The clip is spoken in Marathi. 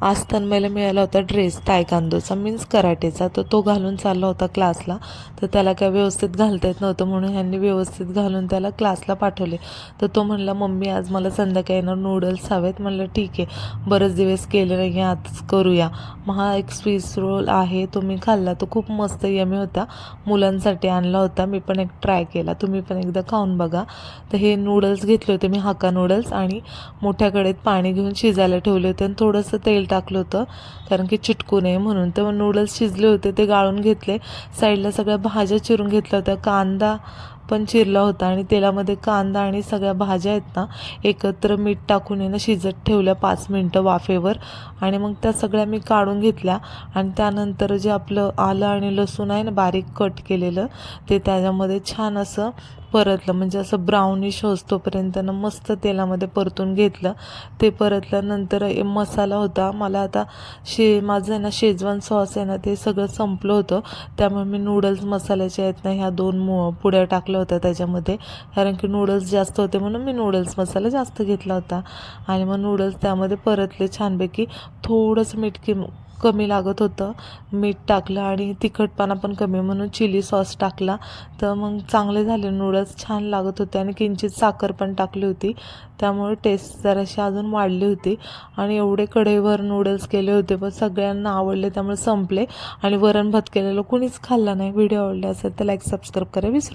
आज तन्मयला मिळाला होता ड्रेस तायकांदोचा मीन्स कराटेचा, तर तो घालून चालला होता क्लासला. तर त्याला काय व्यवस्थित घालता येत नव्हतं म्हणून ह्यांनी व्यवस्थित घालून त्याला क्लासला पाठवले. तर तो म्हणला मम्मी आज मला संध्याकाळी ना नूडल्स हवेत. म्हणलं ठीक आहे, बरेच दिवस केले नाही, आज करूया. मग हा एक स्विस रोल आहे, तो मी खाल्ला, तो खूप मस्त यमी होता. मुलांसाठी आणला होता, मी पण एक ट्राय केला, तुम्ही पण एकदा खाऊन बघा. तर हे नूडल्स घेतले होते मी, हाका नूडल्स, आणि मोठ्या कढईत पाणी घेऊन शिजायला ठेवले होते आणि थोडंसं तेल टाकलं होतं कारण की चिटकू नये म्हणून. तर नूडल्स शिजले होते, ते गाळून घेतले. साईडला सगळ्या भाज्या चिरून घेतल्या होत्या, कांदा पण चिरला होता आणि तेलामध्ये कांदा आणि सगळ्या भाज्या आहेत ना एकत्र मीठ टाकून आहे ना शिजत ठेवल्या 5 मिनटं वाफेवर. आणि मग त्या सगळ्या मी काढून घेतल्या आणि त्यानंतर जे आपलं आलं आणि लसूण आहे ना बारीक कट केलेलं, ते त्याच्यामध्ये छान असं परतलं, म्हणजे असं ब्राउनिश होईस्तोपर्यंत ना मस्त तेलामध्ये परतून घेतलं. ते परतल्यानंतर मसाला होता, मला आता माझं आहे ना शेजवान सॉस आहे ना ते सगळं संपलं होतं, त्यामुळे मी नूडल्स मसाल्याच्या आहेत ना ह्या 2 पुड्या टाकल्या होत्या त्याच्यामध्ये, कारण की नूडल्स जास्त होते म्हणून मी नूडल्स मसाला जास्त घेतला होता. आणि मग नूडल्स त्यामध्ये परतले छानपैकी. थोडंसं मीठ कमी लागत होतं, मीठ टाकलं आणि तिखटपणा पण कमी म्हणून चिली सॉस टाकला. तर मग चांगले झाले नूडल्स, छान लागत होते आणि किंचित साखर पण टाकली होती, त्यामुळे टेस्ट जराशी अजून वाढली होती. आणि एवढे कढईवर नूडल्स केले होते पण सगळ्यांना आवडले, त्यामुळे संपले. आणि वरण भात केलेलं कुणीच खाल्ला नाही. व्हिडिओ आवडला असेल तर लाईक सबस्क्राईब करा विसरू